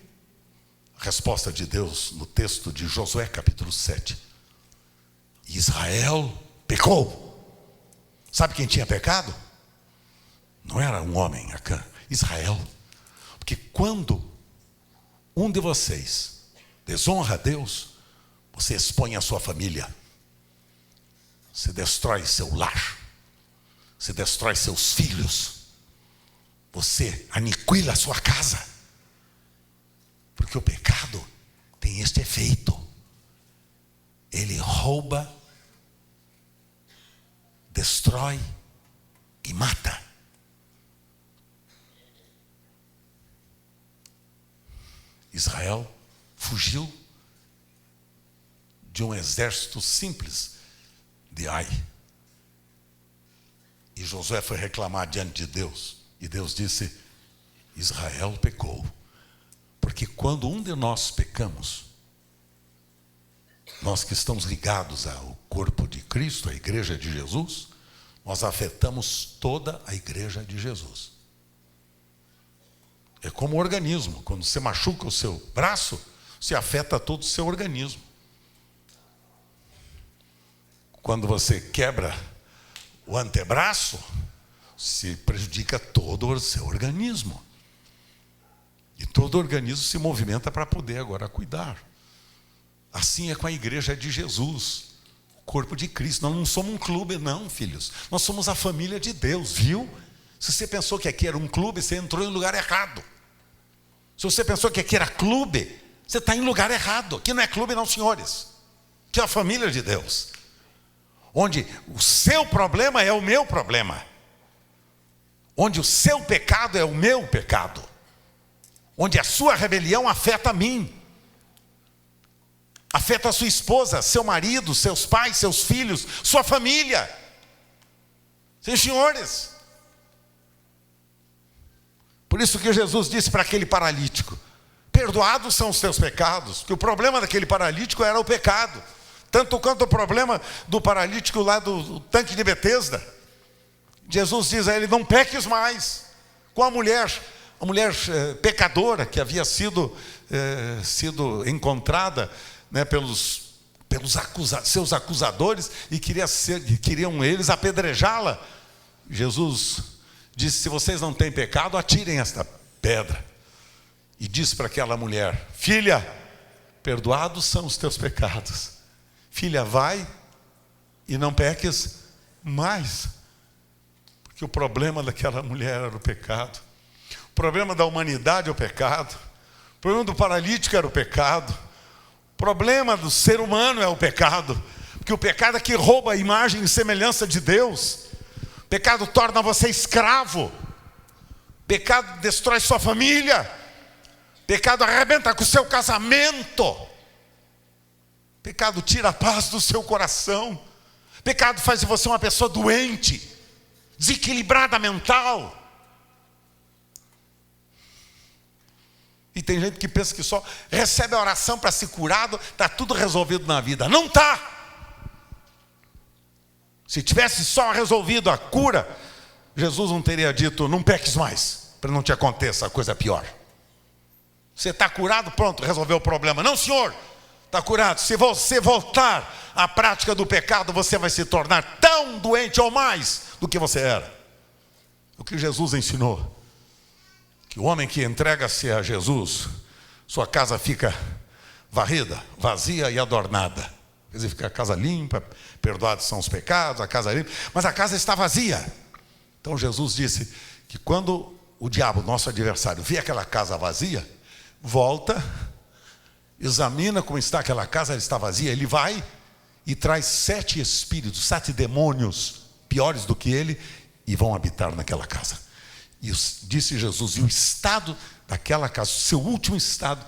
A resposta de Deus no texto de Josué capítulo 7. Israel pecou. Sabe quem tinha pecado? Não era um homem, Acã, Israel. Porque quando um de vocês desonra a Deus, você expõe a sua família. Você destrói seu lar. Você destrói seus filhos. Você aniquila a sua casa. Porque o pecado tem este efeito. Ele rouba, destrói e mata. Israel fugiu de um exército simples de Ai. E Josué foi reclamar diante de Deus. E Deus disse: Israel pecou. Porque quando um de nós pecamos, Nós que estamos ligados ao corpo de Cristo, à igreja de Jesus, nós afetamos toda a igreja de Jesus. É como o organismo. Quando você machuca o seu braço, você afeta todo o seu organismo. Quando você quebra o antebraço, se prejudica todo o seu organismo. E todo o organismo se movimenta para poder agora cuidar. Assim é com a igreja de Jesus, o corpo de Cristo. Nós não somos um clube, não, filhos. Nós somos a família de Deus, viu? Se você pensou que aqui era um clube, você entrou em lugar errado. Se você pensou que aqui era clube, você está em lugar errado. Aqui não é clube, não, senhores. Aqui é a família de Deus. Onde o seu problema é o meu problema. Onde o seu pecado é o meu pecado. Onde a sua rebelião afeta a mim. Afeta a sua esposa, seu marido, seus pais, seus filhos, sua família. Sim, senhores. Por isso que Jesus disse para aquele paralítico: perdoados são os teus pecados. Porque o problema daquele paralítico era o pecado. Tanto quanto o problema do paralítico lá do tanque de Betesda. Jesus diz a ele: não peques mais. Com a mulher pecadora que havia sido encontrada, né, pelos seus acusadores e queriam eles apedrejá-la. Jesus disse: se vocês não têm pecado, atirem esta pedra. E disse para aquela mulher: filha, perdoados são os teus pecados. Filha, vai e não peques mais. Porque o problema daquela mulher era o pecado. O problema da humanidade é o pecado. O problema do paralítico era o pecado. O problema do ser humano é o pecado. Porque o pecado é que rouba a imagem e semelhança de Deus. O pecado torna você escravo. O pecado destrói sua família. O pecado arrebenta com o seu casamento. O pecado tira a paz do seu coração. O pecado faz de você uma pessoa doente, desequilibrada mental. E tem gente que pensa que só recebe a oração para ser curado, está tudo resolvido na vida. Não está. Se tivesse só resolvido a cura, Jesus não teria dito: não peques mais, para não te aconteça a coisa pior. Você está curado, pronto, resolveu o problema. Não, senhor, está curado. Se você voltar à prática do pecado, você vai se tornar tão doente ou mais do que você era. O que Jesus ensinou: que o homem que entrega-se a Jesus, sua casa fica varrida, vazia e adornada. Quer dizer, fica a casa limpa, perdoados são os pecados, a casa limpa, mas a casa está vazia. Então Jesus disse que quando o diabo, nosso adversário, vê aquela casa vazia, volta, examina como está aquela casa, ela está vazia, ele vai e traz 7 espíritos, 7 demônios piores do que ele, e vão habitar naquela casa. E disse Jesus: e o estado daquela casa, o seu último estado,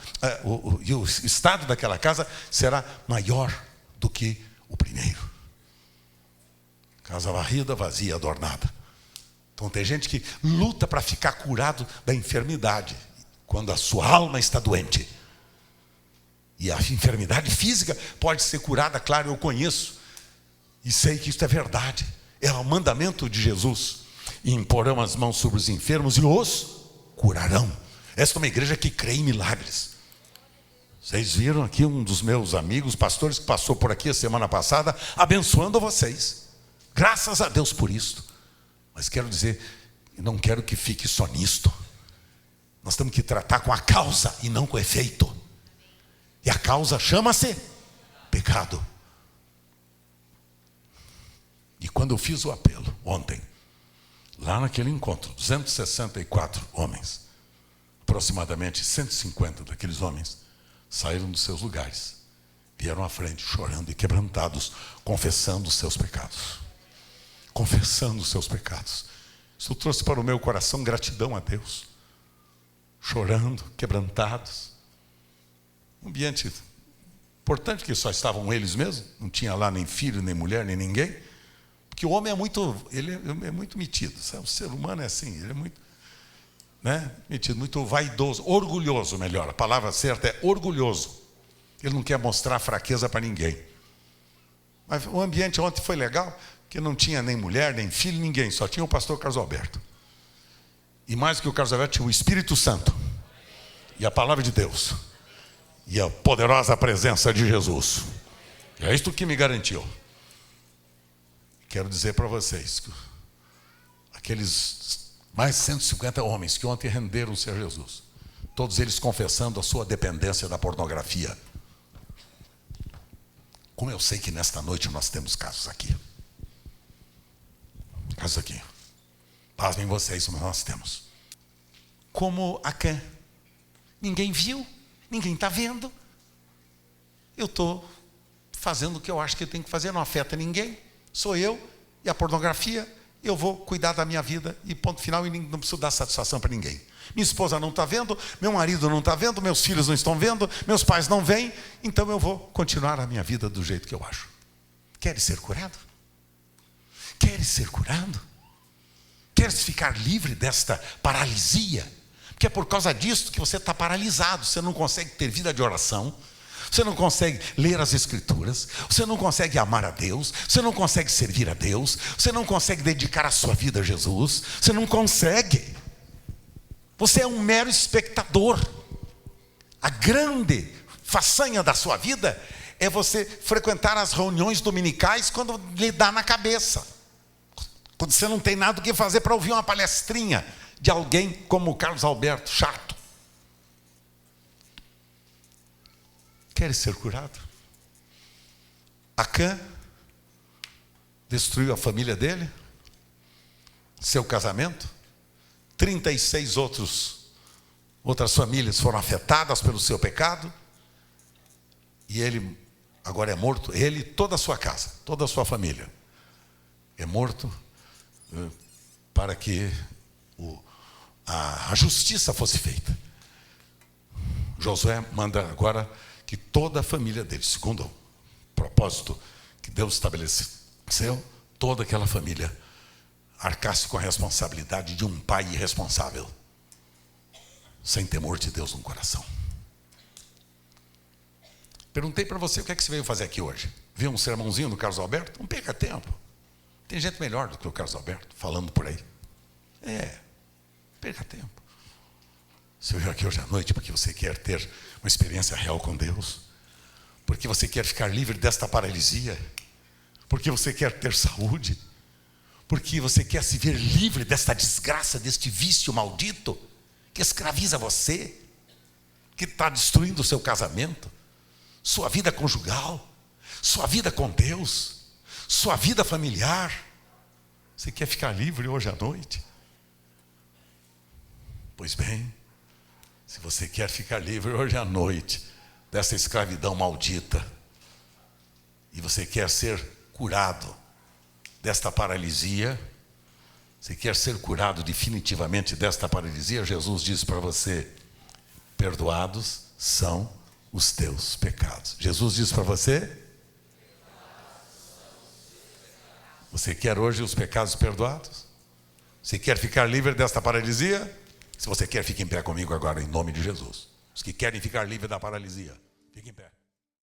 e o estado daquela casa será maior do que o primeiro. Casa varrida, vazia, adornada. Então tem gente que luta para ficar curado da enfermidade, quando a sua alma está doente. E a enfermidade física pode ser curada, claro, eu conheço. E sei que isso é verdade. É o mandamento de Jesus. E imporão as mãos sobre os enfermos e os curarão. Esta é uma igreja que crê em milagres. Vocês viram aqui um dos meus amigos, pastores, que passou por aqui a semana passada, abençoando vocês. Graças a Deus por isto. Mas quero dizer, não quero que fique só nisto. Nós temos que tratar com a causa e não com o efeito. E a causa chama-se pecado. E quando eu fiz o apelo ontem, lá naquele encontro, 264 homens, aproximadamente 150 daqueles homens, saíram dos seus lugares, vieram à frente chorando e quebrantados, confessando os seus pecados. Confessando os seus pecados. Isso trouxe para o meu coração gratidão a Deus. Chorando, quebrantados. Um ambiente importante, que só estavam eles mesmos, não tinha lá nem filho, nem mulher, nem ninguém. Porque o homem é muito metido, sabe? O ser humano é assim, ele é muito, né, metido, muito vaidoso, orgulhoso, melhor, a palavra certa é orgulhoso. Ele não quer mostrar fraqueza para ninguém. Mas o ambiente ontem foi legal, que não tinha nem mulher, nem filho, ninguém. Só tinha o pastor Carlos Alberto. E mais do que o Carlos Alberto, tinha o Espírito Santo. E a palavra de Deus. E a poderosa presença de Jesus. É isto que me garantiu. Quero dizer para vocês que aqueles mais de 150 homens que ontem renderam-se a Jesus, todos eles confessando a sua dependência da pornografia. Como eu sei que nesta noite nós temos casos aqui. Casos aqui. Pasmem vocês, mas nós temos. Como Acã. Ninguém viu, ninguém está vendo. Eu estou fazendo o que eu acho que eu tenho que fazer, não afeta ninguém. Sou eu e a pornografia, eu vou cuidar da minha vida e ponto final, e não preciso dar satisfação para ninguém. Minha esposa não está vendo, meu marido não está vendo, meus filhos não estão vendo, meus pais não veem, então eu vou continuar a minha vida do jeito que eu acho. Queres ser curado? Queres ser curado? Queres ficar livre desta paralisia? Porque é por causa disso que você está paralisado, você não consegue ter vida de oração, você não consegue ler as Escrituras, você não consegue amar a Deus, você não consegue servir a Deus, você não consegue dedicar a sua vida a Jesus, você não consegue. Você é um mero espectador. A grande façanha da sua vida é você frequentar as reuniões dominicais quando lhe dá na cabeça. Quando você não tem nada o que fazer para ouvir uma palestrinha de alguém como o Carlos Alberto, chato. Queres ser curado? Acã destruiu a família dele, seu casamento, 36 outras famílias foram afetadas pelo seu pecado, e ele agora é morto, ele e toda a sua casa, toda a sua família, é morto para que a justiça fosse feita. Josué manda agora que toda a família dele, segundo o propósito que Deus estabeleceu, toda aquela família arcasse com a responsabilidade de um pai irresponsável, sem temor de Deus no coração. Perguntei para você o que é que você veio fazer aqui hoje. Viu um sermãozinho do Carlos Alberto? Não perca tempo. Tem gente melhor do que o Carlos Alberto falando por aí. Perca tempo. Você veio aqui hoje à noite porque você quer ter uma experiência real com Deus, porque você quer ficar livre desta paralisia, porque você quer ter saúde, porque você quer se ver livre desta desgraça, deste vício maldito que escraviza você, que está destruindo o seu casamento, sua vida conjugal, sua vida com Deus, sua vida familiar. Você quer ficar livre hoje à noite? Pois bem, se você quer ficar livre hoje à noite dessa escravidão maldita, e você quer ser curado desta paralisia, você quer ser curado definitivamente desta paralisia, Jesus diz para você: perdoados são os teus pecados. Jesus diz para você: você quer hoje os pecados perdoados? Você quer ficar livre desta paralisia? Se você quer, fique em pé comigo agora, em nome de Jesus. Os que querem ficar livre da paralisia, fiquem em pé.